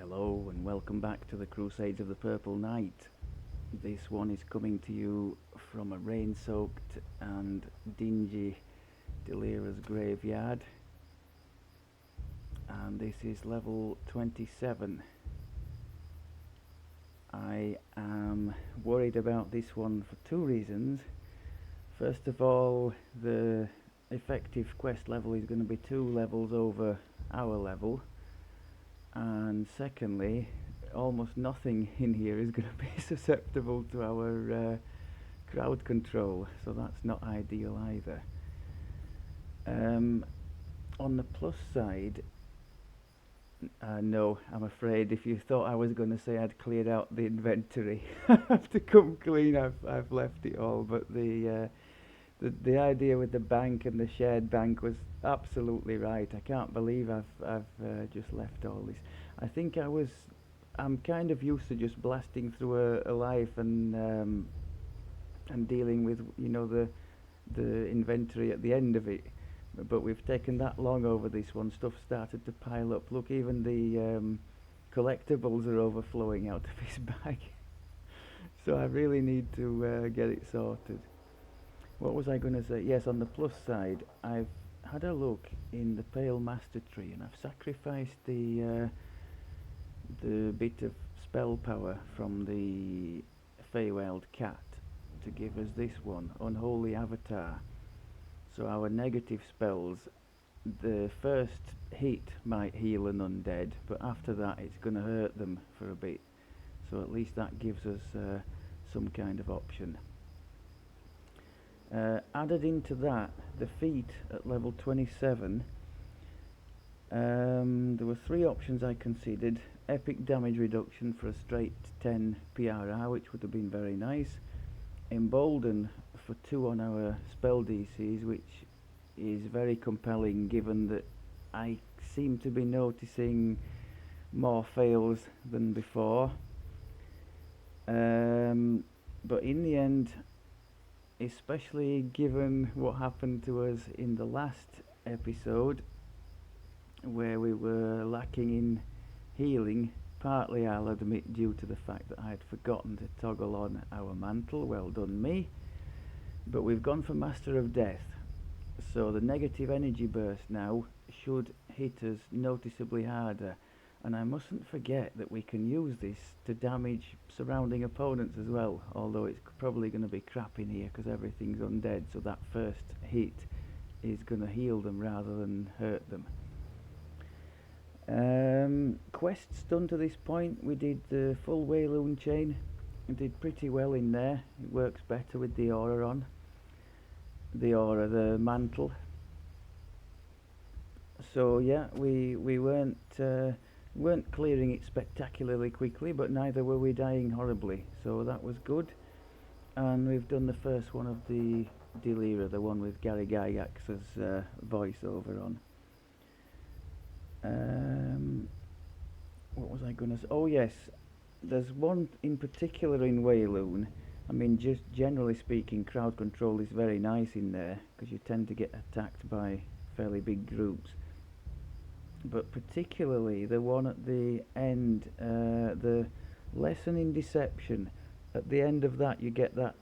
Hello and welcome back to the Crusades of the Purple Night. This one is coming to you from a rain-soaked and dingy Delera's graveyard, and this is level 27. I am worried about this one for two reasons. First of all, the effective quest level is going to be 2 levels over our level, and secondly, almost nothing in here is going to be susceptible to our crowd control, so that's not ideal either. On the plus side, no, I'm afraid if you thought I was going to say I'd cleared out the inventory, I have to come clean. I've left it all, but the idea with the bank and the shared bank was absolutely right. I can't believe I've just left all this. I think I'm kind of used to just blasting through a life and dealing with the inventory at the end of it. But we've taken that long over this one. Stuff started to pile up. Look, even the collectibles are overflowing out of his bag. So I really need to get it sorted. What was I going to say? Yes, on the plus side, I've had a look in the Pale Master Tree, and I've sacrificed the bit of spell power from the Feywild Cat to give us this one, Unholy Avatar. So our negative spells, the first hit might heal an undead, but after that it's going to hurt them for a bit. So at least that gives us some kind of option. Added into that, the feat at level 27, there were 3 options I considered. Epic damage reduction for a straight 10 PRR, which would have been very nice. Embolden for 2 on our spell DCs, which is very compelling given that I seem to be noticing more fails than before. But in the end, especially given what happened to us in the last episode, where we were lacking in healing, partly I'll admit due to the fact that I had forgotten to toggle on our mantle, well done me, but we've gone for Master of Death, so the negative energy burst now should hit us noticeably harder, and I mustn't forget that we can use this to damage surrounding opponents as well, although it's probably going to be crap in here because everything's undead, so that first hit is going to heal them rather than hurt them. Quests done to this point, we did the full Wheloon Chain. We did pretty well in there. It works better with the aura on. The mantle. So yeah, we weren't clearing it spectacularly quickly, but neither were we dying horribly, so that was good. And we've done the first one of the Delera, the one with Gary Gygax's voiceover on. What was I going to say? Oh yes, there's one in particular in Wheloon. I mean, just generally speaking, crowd control is very nice in there because you tend to get attacked by fairly big groups. But particularly the one at the end, the lesson in deception. At the end of that, you get that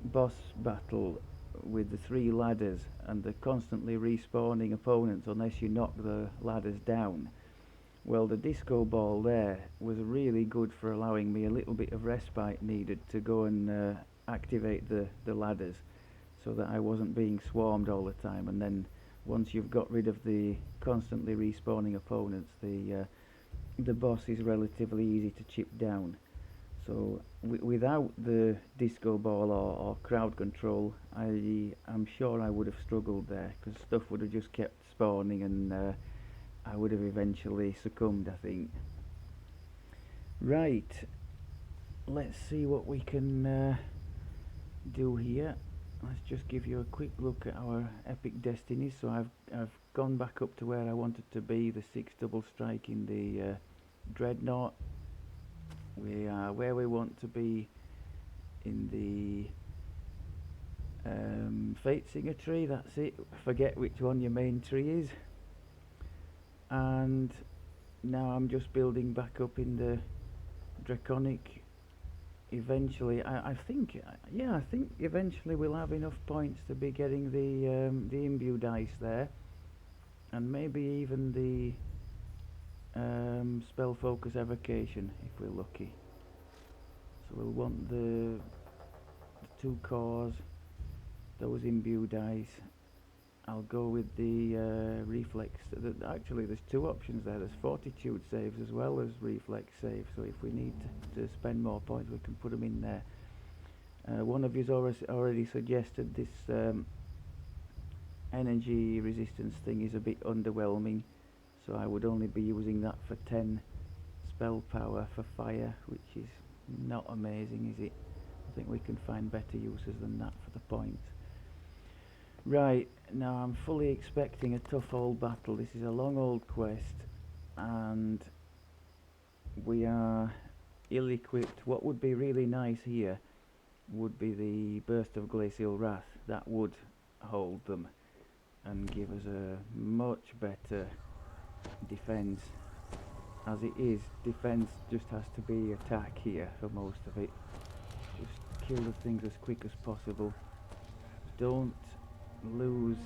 boss battle with the 3 ladders and the constantly respawning opponents unless you knock the ladders down. Well, the disco ball there was really good for allowing me a little bit of respite needed to go and activate the ladders so that I wasn't being swarmed all the time. And then once you've got rid of the constantly respawning opponents, the boss is relatively easy to chip down. So without the disco ball or crowd control, I'm sure I would have struggled there because stuff would have just kept spawning and I would have eventually succumbed, I think. Right, let's see what we can do here. Let's just give you a quick look at our epic destinies. So I've gone back up to where I wanted to be, the 6 double strike in the Dreadnought. We are where we want to be in the Fate Singer tree, that's it. Forget which one your main tree is. And now I'm just building back up in the Draconic. Eventually, I think, yeah, I think eventually we'll have enough points to be getting the imbue dice there, and maybe even the spell focus evocation if we're lucky. So we'll want the 2 cores, those imbue dice. I'll go with the reflex. Actually, there's 2 options there. There's fortitude saves as well as reflex saves. So if we need to spend more points, we can put them in there. One of you's already suggested this energy resistance thing is a bit underwhelming. So I would only be using that for 10 spell power for fire, which is not amazing, is it? I think we can find better uses than that for the points. Right, now I'm fully expecting a tough old battle. This is a long old quest, and we are ill-equipped. What would be really nice here would be the Burst of Glacial Wrath. That would hold them and give us a much better defense. As it is, defense just has to be attack here for most of it. Just kill the things as quick as possible. Don't lose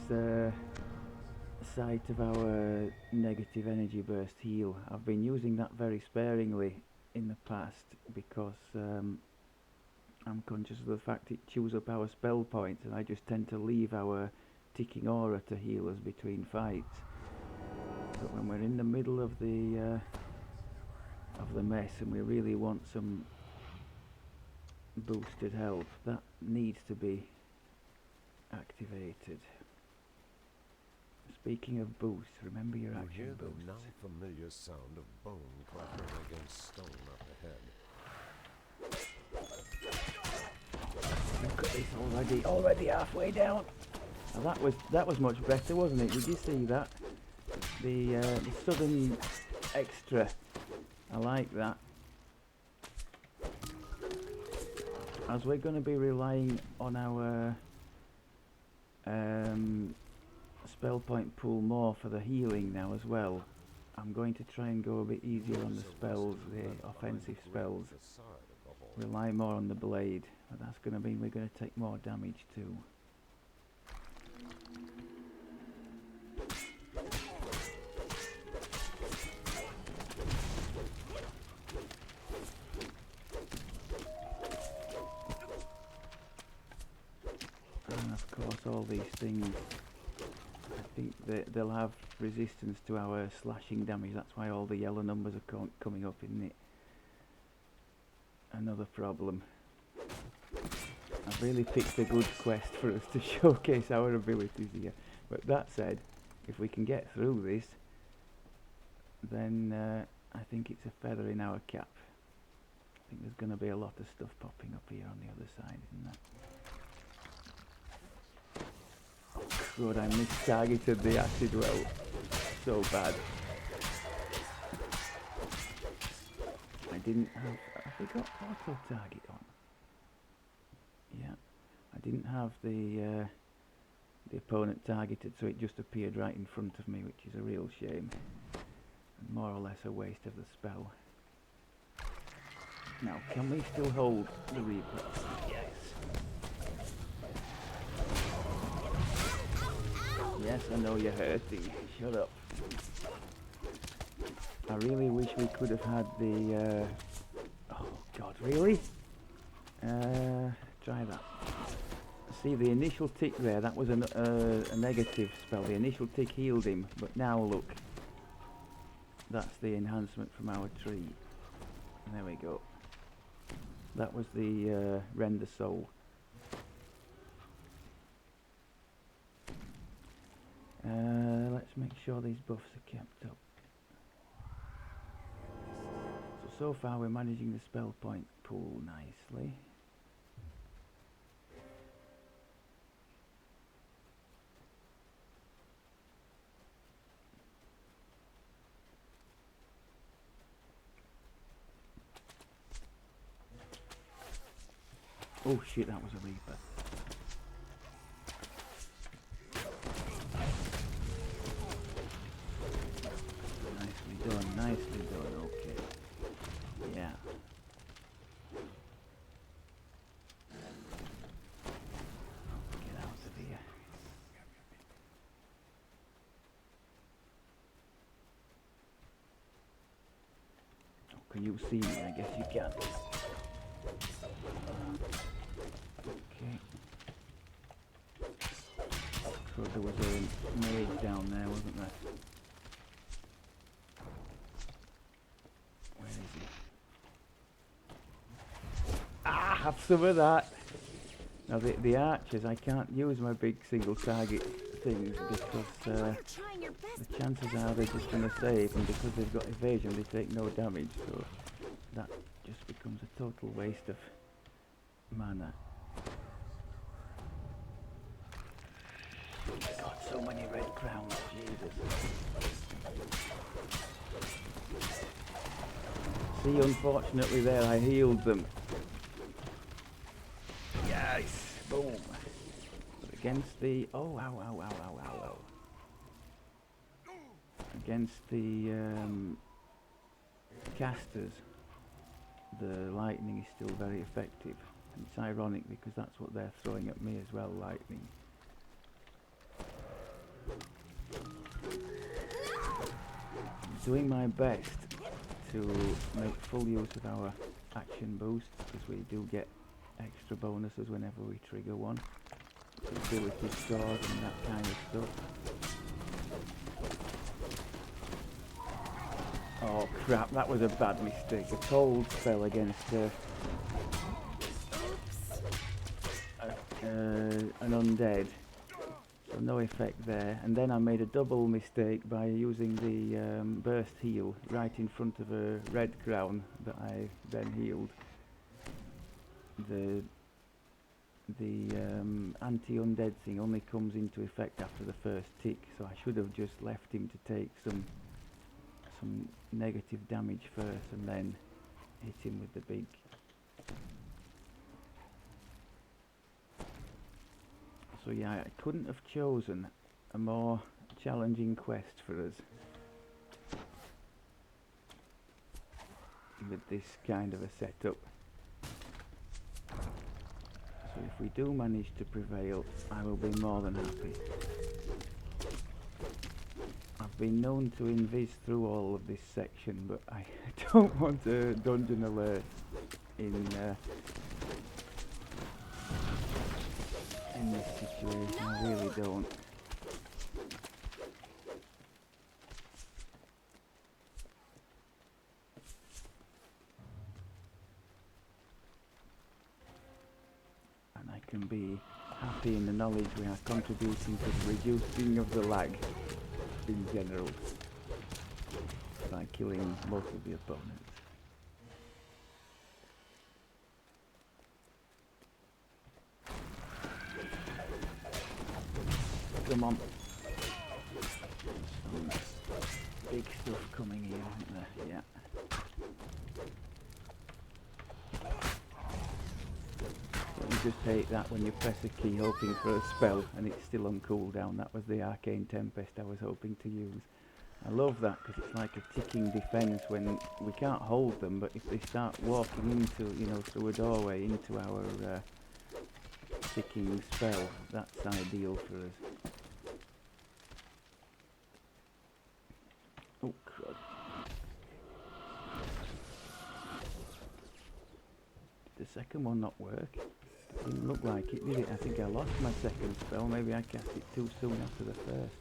sight of our negative energy burst heal. I've been using that very sparingly in the past because I'm conscious of the fact it chews up our spell points, and I just tend to leave our ticking aura to heal us between fights. But when we're in the middle of the mess and we really want some boosted health, that needs to be activated. Speaking of boost, remember your action hear boost. The now familiar sound of bone clattering against stone up ahead. Look at this already halfway down. Now that was much better, wasn't it? Did you see that? The sudden extra. I like that. As we're going to be relying on our spell point pool more for the healing now as well, I'm going to try and go a bit easier on the spells, the offensive spells. Rely more on the blade, but that's going to mean we're going to take more damage too. And of course all these things, I think they'll have resistance to our slashing damage. That's why all the yellow numbers are coming up, isn't it? Another problem. I've really picked a good quest for us to showcase our abilities here. But that said, if we can get through this, then I think it's a feather in our cap. I think there's going to be a lot of stuff popping up here on the other side, isn't there? God, I mistargeted the acid well. So bad. I didn't have we got auto target on? Yeah. I didn't have the opponent targeted, so it just appeared right in front of me, which is a real shame. And more or less a waste of the spell. Now, can we still hold the reflex? Yes. Yes, I know you're hurting. Shut up. I really wish we could have had the... oh, God, really? Try that. See, the initial tick there, that was a negative spell. The initial tick healed him, but now look. That's the enhancement from our tree. There we go. That was the Rend the Soul. Let's make sure these buffs are kept up. So far we're managing the spell point pool nicely. Oh shit, that was a Reaper. Nicely done. nicely done, okay. Yeah. Get out of here. Oh, can you see me? I guess you can. Okay. So there was a maze down there, wasn't there? Where is he? Ah, have some of that! Now the archers, I can't use my big single target things because the chances are they're just going to save, and because they've got evasion they take no damage, so that just becomes a total waste of mana. God, so many red crowns, Jesus. See, unfortunately there I healed them. Yes! Boom! But against the... Oh, ow, ow, ow, ow, ow, ow. Against the casters, the lightning is still very effective. And it's ironic because that's what they're throwing at me as well, lightning. I'm doing my best to make full use of our action boosts because we do get extra bonuses whenever we trigger one. Ability sword and that kind of stuff. Oh crap, that was a bad mistake. A cold spell against an undead. So no effect there. And then I made a double mistake by using the burst heal right in front of a red crown that I then healed. The anti-undead thing only comes into effect after the first tick, so I should have just left him to take some negative damage first and then hit him with the big. So yeah, I couldn't have chosen a more challenging quest for us with this kind of a setup. So if we do manage to prevail, I will be more than happy. I've been known to invis through all of this section, but I don't want a dungeon alert in this situation. I really don't. And I can be happy in the knowledge we are contributing to the reducing of the lag in general by killing most of the opponents. Come on. Some big stuff coming here, isn't there? Yeah. Don't you just hate that when you press a key hoping for a spell and it's still on cooldown? That was the Arcane Tempest I was hoping to use. I love that because it's like a ticking defense when we can't hold them, but if they start walking into, you know, through a doorway into our ticking spell, that's ideal for us. Oh crud. Did the second one not work? Didn't look like it, did it? I think I lost my second spell. Maybe I cast it too soon after the first.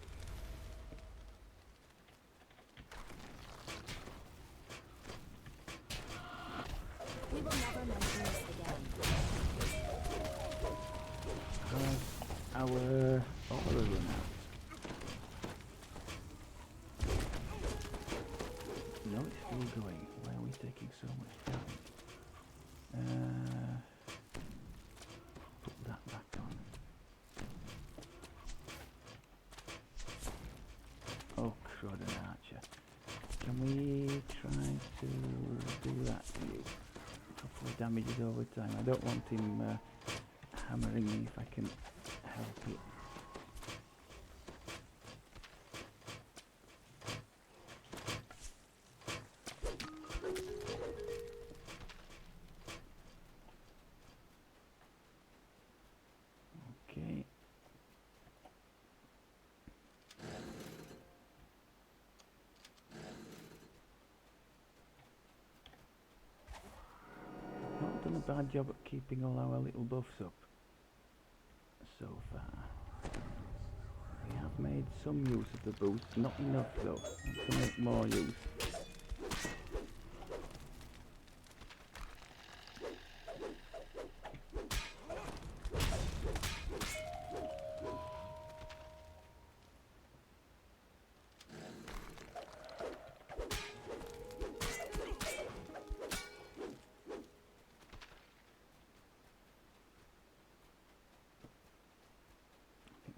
We will never mention this again. Our order run out. No, it's still going. Why are we taking so much damage? Put that back on. Oh, crud, an archer. Can we try to do that to you? Hopefully damages over time. I don't want him hammering me if I can help it. a bad job at keeping all our little buffs up so far. We have made some use of the boost, not enough though. Want to make more use.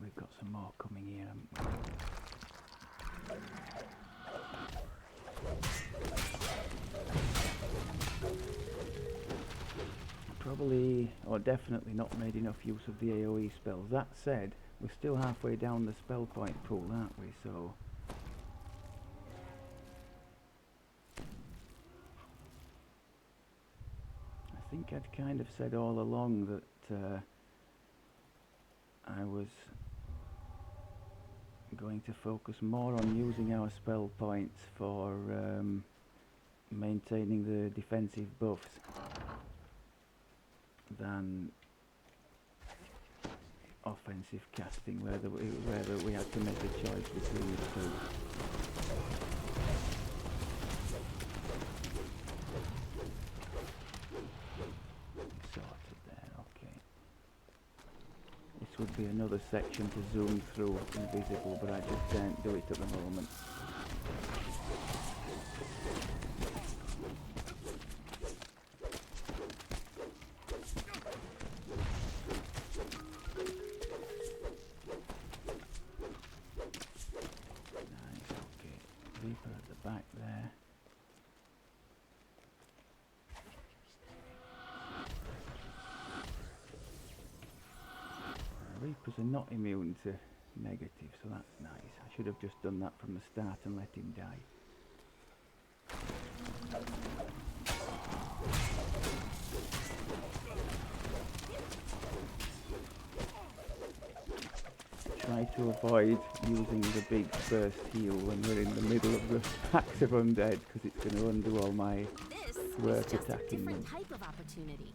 We've got some more coming here, haven't we? Probably, or definitely not made enough use of the AoE spells. That said, we're still halfway down the spell point pool, aren't we? So I think I'd kind of said all along that I was going to focus more on using our spell points for maintaining the defensive buffs than offensive casting, whether we had to make a choice between the two. Sorted there, okay. This would be another section to zoom through invisible, but I just can't do it at the moment. Reaper at the back there. Reapers are not immune to negative, so that's nice. I should have just done that from the start and let him die. Try to avoid using the big burst heal when we're in the middle of the packs of undead, because it's going to undo all my work This is just a attacking them. different type of opportunity.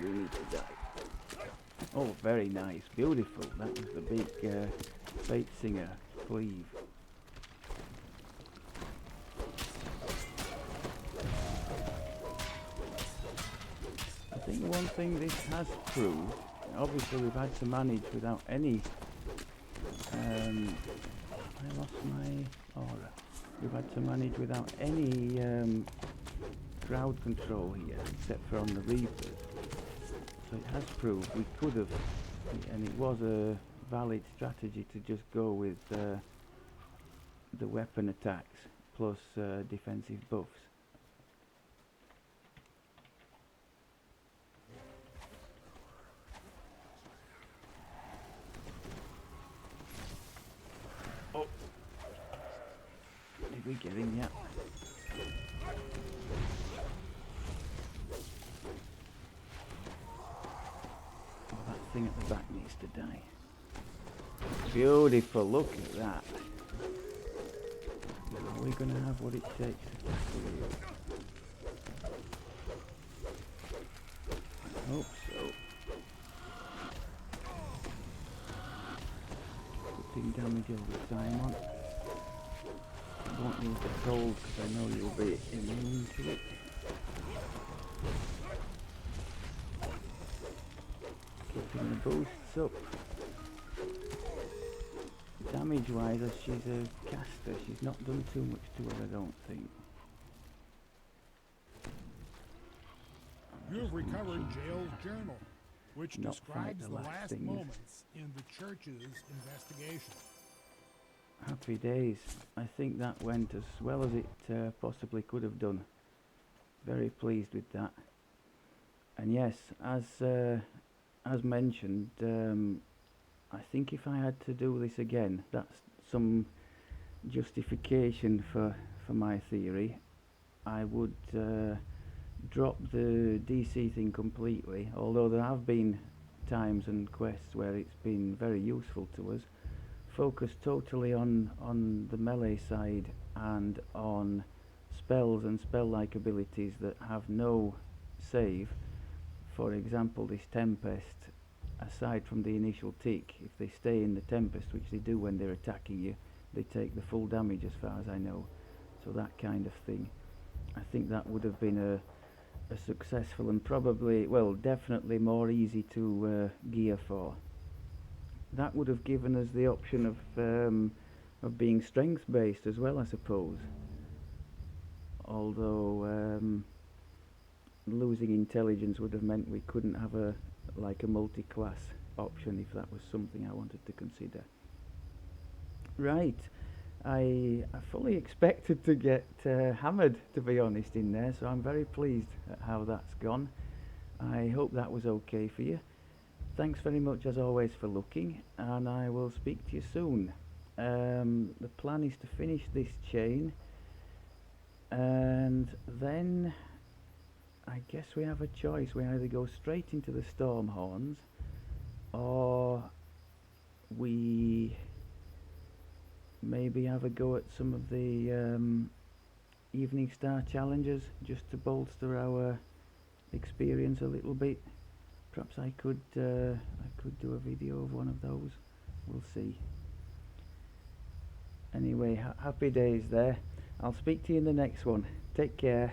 You need to die. Oh, very nice, beautiful. That was the big Fate Singer cleave. I think one thing this has proved, obviously we've had to manage without any, I lost my aura. We've had to manage without any crowd control here, except for on the Reapers. So it has proved we could have, and it was a valid strategy to just go with the weapon attacks plus defensive buffs. Oh, did we get him yet? Thing at the back needs to die. Beautiful, look at that. Are we going to have what it takes to tackle you? I hope so. Putting damage all the time on. I won't use the cold because I know you'll be immune to it. Keeping the boosts up. Damage wise, as she's a caster, she's not done too much to her, I don't think. You have recovered Jail's journal, which Not fight describes the the last last things. moments in the church's investigation. Happy days. I think that went as well as it possibly could have done. Very pleased with that. And yes, as mentioned, I think if I had to do this again, that's some justification for my theory. I would drop the DC thing completely, although there have been times and quests where it's been very useful to us. Focus totally on the melee side and on spells and spell-like abilities that have no save. For example, this Tempest, aside from the initial tick, if they stay in the Tempest, which they do when they're attacking you, they take the full damage as far as I know. So that kind of thing. I think that would have been a successful and probably, well, definitely more easy to gear for. That would have given us the option of being strength based as well, I suppose. Although losing intelligence would have meant we couldn't have a multi-class option if that was something I wanted to consider. Right, I fully expected to get hammered, to be honest, in there, so I'm very pleased at how that's gone. I hope that was okay for you. Thanks very much as always for looking, and I will speak to you soon. The plan is to finish this chain, and then I guess we have a choice. We either go straight into the Stormhorns, or we maybe have a go at some of the Evening Star challenges, just to bolster our experience a little bit. Perhaps I could do a video of one of those. We'll see. Anyway, happy days there. I'll speak to you in the next one. Take care.